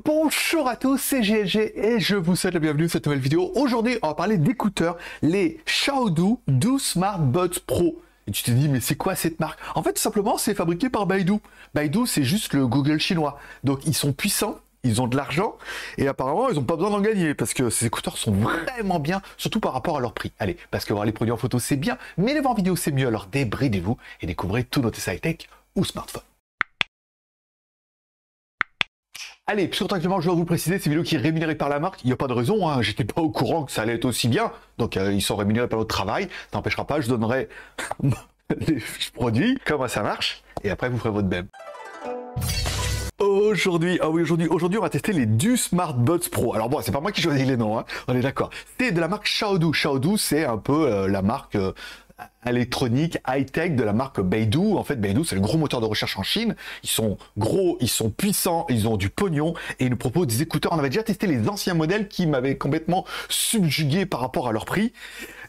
Bonjour à tous, c'est GLG et je vous souhaite la bienvenue dans cette nouvelle vidéo. Aujourd'hui, on va parler d'écouteurs, les Xiaodu Do Smart Buds Pro. Et tu te dis, mais c'est quoi cette marque? En fait, tout simplement, c'est fabriqué par Baidu. Baidu, c'est juste le Google chinois. Donc, ils sont puissants, ils ont de l'argent et apparemment, ils n'ont pas besoin d'en gagner parce que ces écouteurs sont vraiment bien, surtout par rapport à leur prix. Allez, parce que voir les produits en photo, c'est bien, mais les voir en vidéo, c'est mieux. Alors, débridez-vous et découvrez tout notre high-tech ou smartphone. Allez, puisque actuellement, je dois vous préciser, ces vidéos qui sont rémunérées par la marque, il n'y a pas de raison, hein, j'étais pas au courant que ça allait être aussi bien, donc ils sont rémunérés par notre travail, ça n'empêchera pas, je donnerai les fiches produits, comment ça marche, et après vous ferez votre même. Aujourd'hui, aujourd'hui, on va tester les Du Smart Buds Pro. Alors bon, c'est pas moi qui choisis les noms, hein, on est d'accord. C'est de la marque Xiaodu. Xiaodu, c'est un peu la marque électronique, high-tech de la marque Baidu. En fait, Baidu, c'est le gros moteur de recherche en Chine. Ils sont gros, ils sont puissants, ils ont du pognon et ils nous proposent des écouteurs. On avait déjà testé les anciens modèles qui m'avaient complètement subjugué par rapport à leur prix.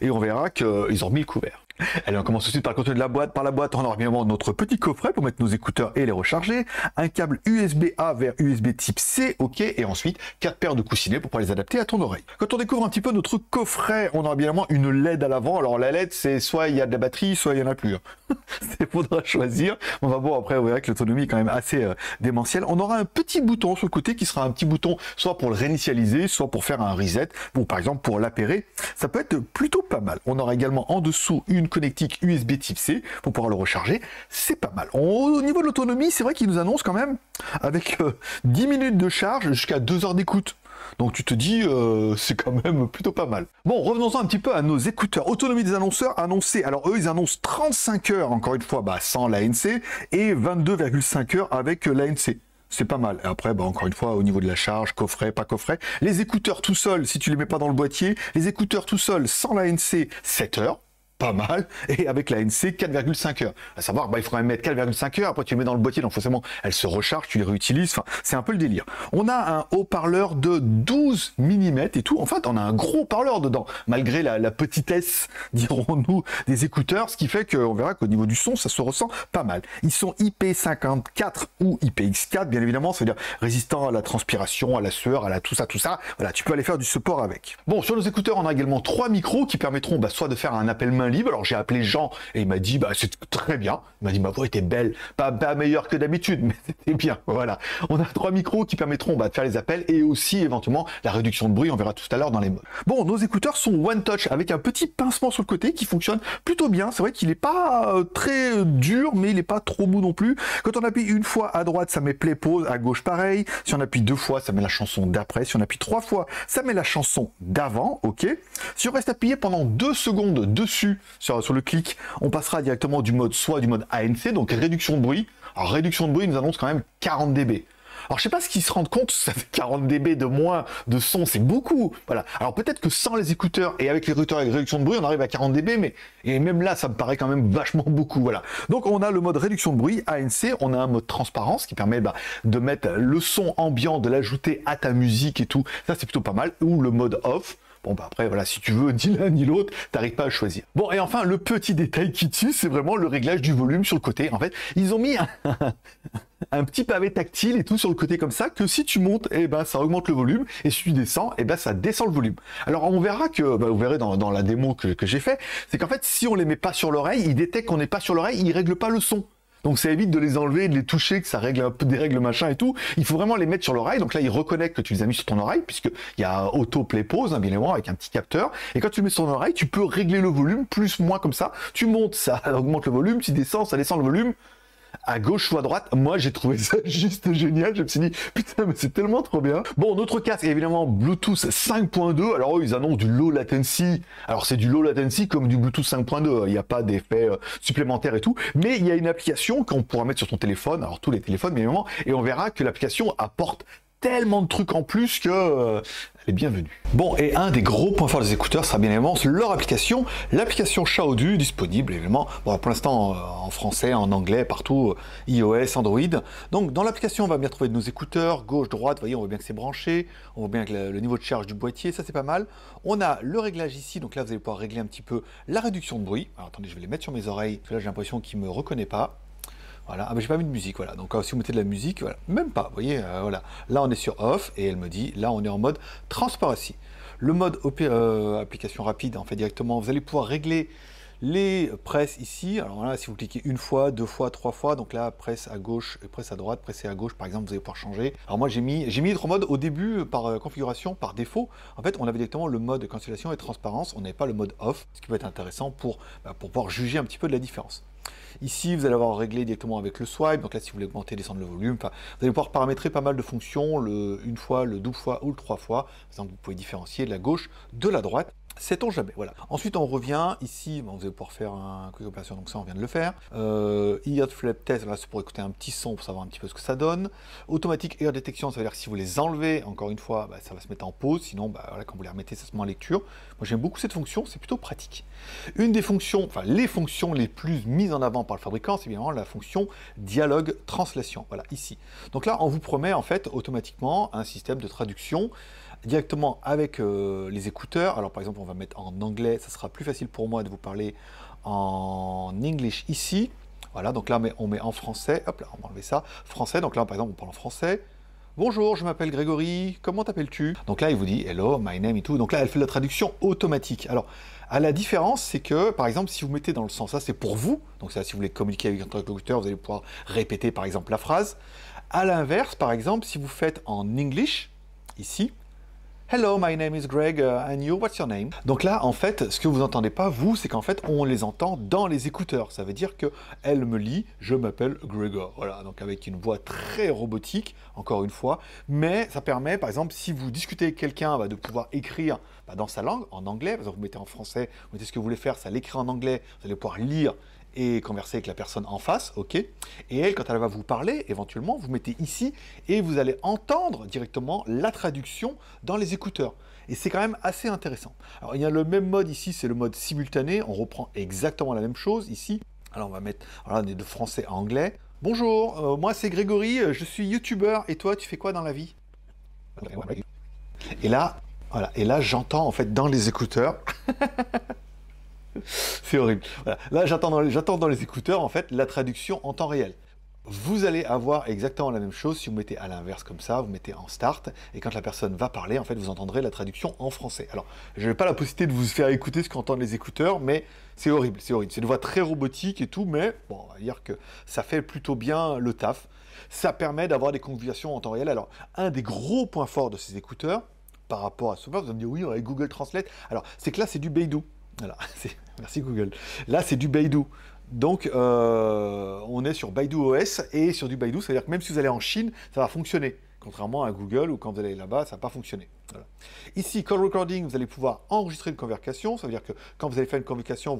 Et on verra qu'ils ont remis le couvert. Allez, on commence tout de suite par le contenu de la boîte. Par la boîte, on aura bien évidemment notre petit coffret pour mettre nos écouteurs et les recharger. Un câble USB-A vers USB type C, ok. Et ensuite, 4 paires de coussinets pour pouvoir les adapter à ton oreille. Quand on découvre un petit peu notre coffret, on aura bien évidemment une LED à l'avant. Alors la LED, c'est soit il y a de la batterie, soit il n'y en a plus. Il faudra choisir. On va voir après, on verra que l'autonomie est quand même assez démentielle. On aura un petit bouton sur le côté qui sera un petit bouton soit pour le réinitialiser, soit pour faire un reset, ou par exemple pour l'appairer. Ça peut être plutôt pas mal. On aura également en dessous une connectique USB type C pour pouvoir le recharger. C'est pas mal. Au niveau de l'autonomie, c'est vrai qu'il nous annonce quand même avec 10 minutes de charge jusqu'à 2 heures d'écoute. Donc tu te dis, c'est quand même plutôt pas mal. Bon, revenons-en un petit peu à nos écouteurs. Autonomie des annonceurs annoncée. Alors eux, ils annoncent 35 heures, encore une fois, sans l'ANC, et 22,5 heures avec l'ANC. C'est pas mal. Après, encore une fois, au niveau de la charge, coffret, pas coffret. Les écouteurs tout seuls, si tu les mets pas dans le boîtier, les écouteurs tout seuls, sans l'ANC, 7 heures. Pas mal, et avec la NC 4,5 heures. À savoir, il faut quand même mettre 4,5 heures, après tu les mets dans le boîtier, donc forcément, elle se recharge, tu les réutilises, enfin, c'est un peu le délire. On a un haut-parleur de 12 mm et tout, en fait, on a un gros haut-parleur dedans, malgré la petitesse, dirons-nous, des écouteurs, ce qui fait qu'on verra qu'au niveau du son, ça se ressent pas mal. Ils sont IP54 ou IPX4, bien évidemment, ça veut dire résistant à la transpiration, à la sueur, à la tout ça, voilà, tu peux aller faire du support avec. Bon, sur nos écouteurs, on a également 3 micros qui permettront soit de faire un appel main libre. Alors j'ai appelé Jean et il m'a dit c'est très bien. Il m'a dit ma voix était belle, pas meilleure que d'habitude, mais c'était bien. Voilà. On a 3 micros qui permettront de faire les appels et aussi éventuellement la réduction de bruit. On verra tout à l'heure dans les modes. Bon, nos écouteurs sont One Touch avec un petit pincement sur le côté qui fonctionne plutôt bien. C'est vrai qu'il n'est pas très dur, mais il n'est pas trop mou non plus. Quand on appuie une fois à droite, ça met play pause. À gauche, pareil. Si on appuie 2 fois, ça met la chanson d'après. Si on appuie 3 fois, ça met la chanson d'avant. Ok. Si on reste appuyé pendant 2 secondes dessus, sur le clic, on passera directement du mode ANC, donc réduction de bruit. Alors réduction de bruit, il nous annonce quand même 40 dB. Alors je sais pas ce qu'ils se rendent compte, ça fait 40 dB de moins de son, c'est beaucoup. Voilà. Alors peut-être que sans les écouteurs et avec les écouteurs avec réduction de bruit, on arrive à 40 dB, mais et même là, ça me paraît quand même vachement beaucoup. Voilà. Donc on a le mode réduction de bruit ANC, on a un mode transparence qui permet de mettre le son ambiant, de l'ajouter à ta musique et tout. Ça c'est plutôt pas mal. Ou le mode off. Bon, après, voilà, si tu veux ni l'un ni l'autre, t'arrives pas à choisir. Bon, et enfin, le petit détail qui tue, c'est vraiment le réglage du volume sur le côté. En fait, ils ont mis un petit pavé tactile et tout sur le côté comme ça, que si tu montes, ça augmente le volume, et si tu descends, ça descend le volume. Alors, on verra que, vous verrez dans la démo que j'ai fait, c'est qu'en fait, si on les met pas sur l'oreille, il détecte qu'on n'est pas sur l'oreille, il règle pas le son. Donc ça évite de les enlever, de les toucher, que ça règle un peu des règles machin et tout. Il faut vraiment les mettre sur l'oreille. Donc là, il reconnaît que tu les as mis sur ton oreille, puisqu'il y a auto play pause, bien évidemment, avec un petit capteur. Et quand tu le mets sur ton oreille, tu peux régler le volume, plus, moins comme ça. Tu montes, ça augmente le volume. Tu descends, ça descend le volume. À gauche ou à droite, moi j'ai trouvé ça juste génial, je me suis dit putain mais c'est tellement trop bien. Bon, notre casque est évidemment Bluetooth 5.2, alors eux ils annoncent du low latency, alors c'est du low latency comme du Bluetooth 5.2, il n'y a pas d'effet supplémentaire et tout, mais il y a une application qu'on pourra mettre sur ton téléphone, alors tous les téléphones bien évidemment, et on verra que l'application apporte tellement de trucs en plus que elle est bienvenue. Bon, et un des gros points forts des écouteurs sera bien évidemment leur application, l'application Xiaodu, disponible évidemment, bon, pour l'instant en français, en anglais, partout, iOS, Android. Donc dans l'application, on va bien trouver nos écouteurs, gauche, droite, vous voyez, on voit bien que c'est branché, on voit bien que le niveau de charge du boîtier, ça c'est pas mal. On a le réglage ici, donc là vous allez pouvoir régler un petit peu la réduction de bruit. Alors attendez, je vais les mettre sur mes oreilles, parce que là j'ai l'impression qu'il ne me reconnaît pas. Voilà, ah, bah, j'ai pas mis de musique, voilà. Donc si vous mettez de la musique, voilà, même pas, vous voyez, voilà. Là on est sur off et elle me dit, là on est en mode transparency. Le mode application rapide, en fait directement, vous allez pouvoir régler les presses ici. Alors là, si vous cliquez une fois, deux fois, trois fois, donc là, presse à gauche et presse à droite, presser à gauche, par exemple, vous allez pouvoir changer. Alors moi, j'ai mis les trois modes au début par configuration, par défaut. En fait, on avait directement le mode cancellation et transparence, on n'avait pas le mode off, ce qui peut être intéressant pour pouvoir juger un petit peu de la différence. Ici, vous allez avoir réglé directement avec le swipe. Donc là, si vous voulez augmenter, descendre le volume, vous allez pouvoir paramétrer pas mal de fonctions, le une fois, le double fois ou le trois fois. Par exemple, vous pouvez différencier la gauche de la droite. Sait-on jamais, voilà. Ensuite, on revient ici, bon, vous allez pouvoir faire un quick opération, donc ça, on vient de le faire. Ear flap test, là, c'est pour écouter un petit son, pour savoir un petit peu ce que ça donne. Automatique ear detection, ça veut dire que si vous les enlevez, encore une fois, bah, ça va se mettre en pause, sinon, bah, voilà, quand vous les remettez, ça se met en lecture. Moi, j'aime beaucoup cette fonction, c'est plutôt pratique. Une des fonctions, enfin, les fonctions les plus mises en avant par le fabricant, c'est évidemment la fonction dialogue translation, voilà, ici. Donc là, on vous promet, en fait, automatiquement, un système de traduction directement avec les écouteurs. Alors par exemple, on va mettre en anglais, ça sera plus facile pour moi de vous parler en English ici. Voilà, donc là on met en français, hop là, on va enlever ça, français, donc là par exemple on parle en français. Bonjour, je m'appelle Grégory, comment t'appelles-tu? Donc là il vous dit hello, my name et tout, donc là elle fait la traduction automatique. Alors, à la différence, c'est que, par exemple, si vous mettez dans le sens, ça c'est pour vous, donc ça si vous voulez communiquer avec votre interlocuteur, vous allez pouvoir répéter par exemple la phrase. À l'inverse, par exemple, si vous faites en English, ici, hello, my name is Greg, and you, what's your name? Donc là, en fait, ce que vous n'entendez pas, vous, c'est qu'en fait, on les entend dans les écouteurs. Ça veut dire que elle me lit, je m'appelle Gregor. Voilà, donc avec une voix très robotique, encore une fois. Mais ça permet, par exemple, si vous discutez avec quelqu'un, de pouvoir écrire dans sa langue, en anglais. Par exemple, vous mettez en français, vous mettez ce que vous voulez faire, ça l'écrit en anglais. Vous allez pouvoir lire et converser avec la personne en face, ok. Et elle, quand elle va vous parler, éventuellement, vous mettez ici et vous allez entendre directement la traduction dans les écouteurs. Et c'est quand même assez intéressant. Alors, il y a le même mode ici, c'est le mode simultané. On reprend exactement la même chose ici. Alors, on va mettre, voilà, on est de français à anglais. Bonjour, moi c'est Grégory, je suis youtubeur. Et toi, tu fais quoi dans la vie? Et là, voilà, et là, j'entends en fait dans les écouteurs. C'est horrible. Voilà. Là, j'attends dans les écouteurs, en fait, la traduction en temps réel. Vous allez avoir exactement la même chose si vous mettez à l'inverse comme ça, vous mettez en start, et quand la personne va parler, en fait, vous entendrez la traduction en français. Alors, je n'ai pas la possibilité de vous faire écouter ce qu'entendent les écouteurs, mais c'est horrible, c'est horrible. C'est une voix très robotique et tout, mais bon, on va dire que ça fait plutôt bien le taf. Ça permet d'avoir des conversations en temps réel. Alors, un des gros points forts de ces écouteurs, par rapport à ce vous allez me dire, oui, avec Google Translate, alors, c'est que là, c'est du Beidou. Voilà, merci Google. Là, c'est du Beidou. Donc, on est sur Baidu OS et sur du Baidu, c'est-à-dire que même si vous allez en Chine, ça va fonctionner. Contrairement à Google, où quand vous allez là-bas, ça va pas fonctionner. Voilà. Ici, Call Recording, vous allez pouvoir enregistrer une conversation. Ça veut dire que quand vous allez faire une conversation,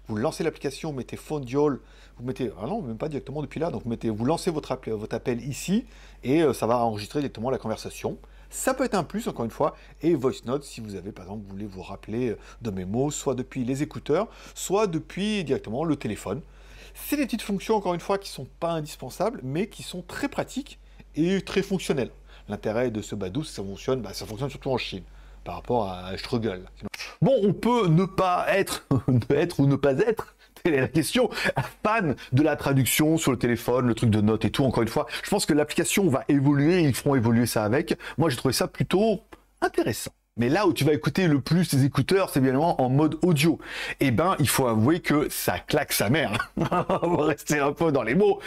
vous lancez l'application, vous mettez Phone Dial, vous mettez... Ah non, même pas directement depuis là. Donc, vous lancez votre appel ici et ça va enregistrer directement la conversation. Ça peut être un plus, encore une fois, et Voice Note, si vous avez, par exemple, vous voulez vous rappeler de mémo, soit depuis les écouteurs, soit depuis directement le téléphone. C'est des petites fonctions, encore une fois, qui ne sont pas indispensables, mais qui sont très pratiques et très fonctionnelles. L'intérêt de ce Badoo, ça fonctionne surtout en Chine, par rapport à Struggle. Bon, on peut ne pas être, être ou ne pas être, telle est la question, fan de la traduction sur le téléphone, le truc de notes et tout. Encore une fois, je pense que l'application va évoluer, ils feront évoluer ça avec. Moi, j'ai trouvé ça plutôt intéressant. Mais là où tu vas écouter le plus tes écouteurs, c'est bien évidemment en mode audio. Eh ben, il faut avouer que ça claque sa mère. On va rester un peu dans les mots.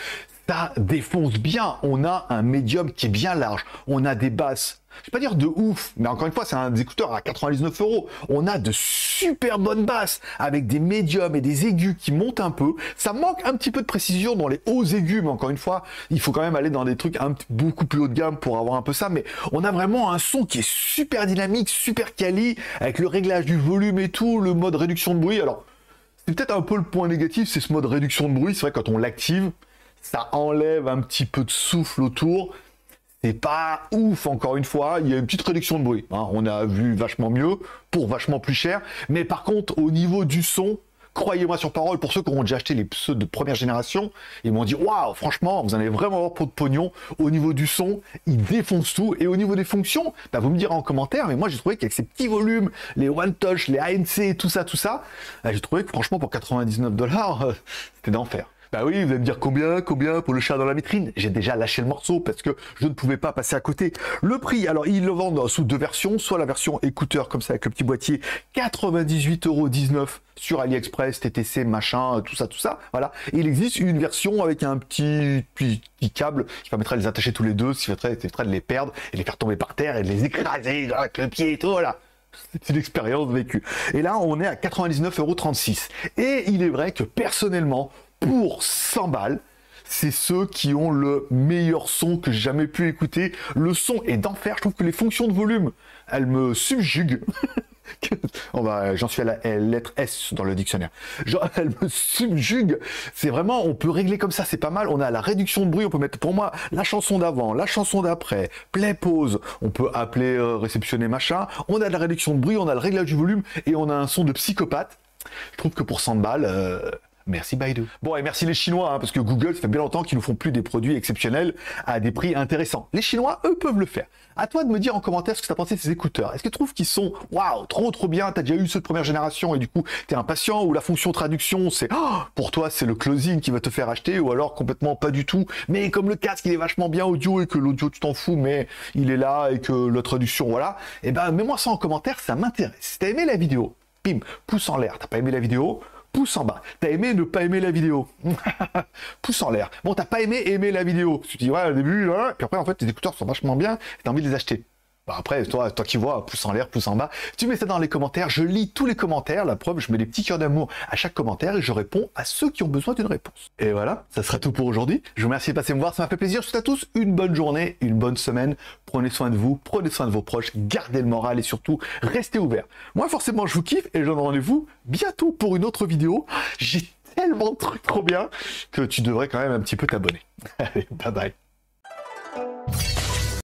Ça défonce bien. On a un médium qui est bien large. On a des basses. Je vais pas dire de ouf, mais encore une fois, c'est un écouteur à 99 €. On a de super bonnes basses avec des médiums et des aigus qui montent un peu. Ça manque un petit peu de précision dans les hauts aigus, mais encore une fois, il faut quand même aller dans des trucs beaucoup plus haut de gamme pour avoir un peu ça. Mais on a vraiment un son qui est super dynamique, super quali, avec le réglage du volume et tout, le mode réduction de bruit. Alors, c'est peut-être un peu le point négatif, c'est ce mode réduction de bruit. C'est vrai, quand on l'active, ça enlève un petit peu de souffle autour. C'est pas ouf, encore une fois, il y a une petite réduction de bruit. Hein. On a vu vachement mieux, pour vachement plus cher. Mais par contre, au niveau du son, croyez-moi sur parole, pour ceux qui auront déjà acheté les pseuds de première génération, ils m'ont dit, waouh, franchement, vous en allez vraiment avoir pour de pognon. Au niveau du son, il défonce tout. Et au niveau des fonctions, vous me direz en commentaire, mais moi j'ai trouvé qu'avec ces petits volumes, les One Touch, les ANC, tout ça, j'ai trouvé que franchement, pour 99 $, c'était d'enfer. Bah oui, vous allez me dire combien pour le chat dans la vitrine? J'ai déjà lâché le morceau parce que je ne pouvais pas passer à côté. Le prix, alors ils le vendent sous deux versions, soit la version écouteur comme ça avec le petit boîtier, 98,19 € sur AliExpress, TTC, machin, tout ça, voilà. Et il existe une version avec un petit câble qui permettra de les attacher tous les deux, ce qui éviterait de les perdre et de les faire tomber par terre et de les écraser avec le pied et tout, voilà. C'est une expérience vécue. Et là, on est à 99,36 €. Et il est vrai que personnellement, pour 100 balles, c'est ceux qui ont le meilleur son que j'ai jamais pu écouter. Le son est d'enfer. Je trouve que les fonctions de volume, elles me subjuguent. J'en suis à la lettre S dans le dictionnaire. Genre, elle me subjugue. C'est vraiment, on peut régler comme ça, c'est pas mal. On a la réduction de bruit, on peut mettre pour moi la chanson d'avant, la chanson d'après, play, pause. On peut appeler, réceptionner, machin. On a de la réduction de bruit, on a le réglage du volume et on a un son de psychopathe. Je trouve que pour 100 balles, merci Baidu. Bon, et merci les Chinois, hein, parce que Google, ça fait bien longtemps qu'ils nous font plus des produits exceptionnels à des prix intéressants. Les Chinois, eux, peuvent le faire. À toi de me dire en commentaire ce que tu as pensé de ces écouteurs. Est-ce que tu trouves qu'ils sont, waouh, trop bien, tu as déjà eu ceux de première génération et du coup, tu es impatient, ou la fonction traduction, c'est, pour toi, c'est le closing qui va te faire acheter, ou alors complètement pas du tout. Mais comme le casque, il est vachement bien audio et que l'audio, tu t'en fous, mais il est là et que la traduction, voilà. Eh ben, mets-moi ça en commentaire, ça m'intéresse. Si t'as aimé la vidéo, bim, pouce en l'air. T'as pas aimé la vidéo? Pouce en bas. T'as aimé ne pas aimer la vidéo? Pouce en l'air. Bon, t'as pas aimer la vidéo. Tu te dis, ouais, au début, voilà. Puis après, en fait, tes écouteurs sont vachement bien et t'as envie de les acheter. Bah après, toi qui vois, pouce en l'air, pouce en bas, tu mets ça dans les commentaires, je lis tous les commentaires, la preuve, je mets des petits cœurs d'amour à chaque commentaire et je réponds à ceux qui ont besoin d'une réponse. Et voilà, ça sera tout pour aujourd'hui. Je vous remercie de passer me voir, ça m'a fait plaisir. Je vous souhaite à tous une bonne journée, une bonne semaine. Prenez soin de vous, prenez soin de vos proches, gardez le moral et surtout, restez ouverts. Moi, forcément, je vous kiffe et je donne rendez-vous bientôt pour une autre vidéo. J'ai tellement de trucs trop bien que tu devrais quand même un petit peu t'abonner. Allez, bye bye.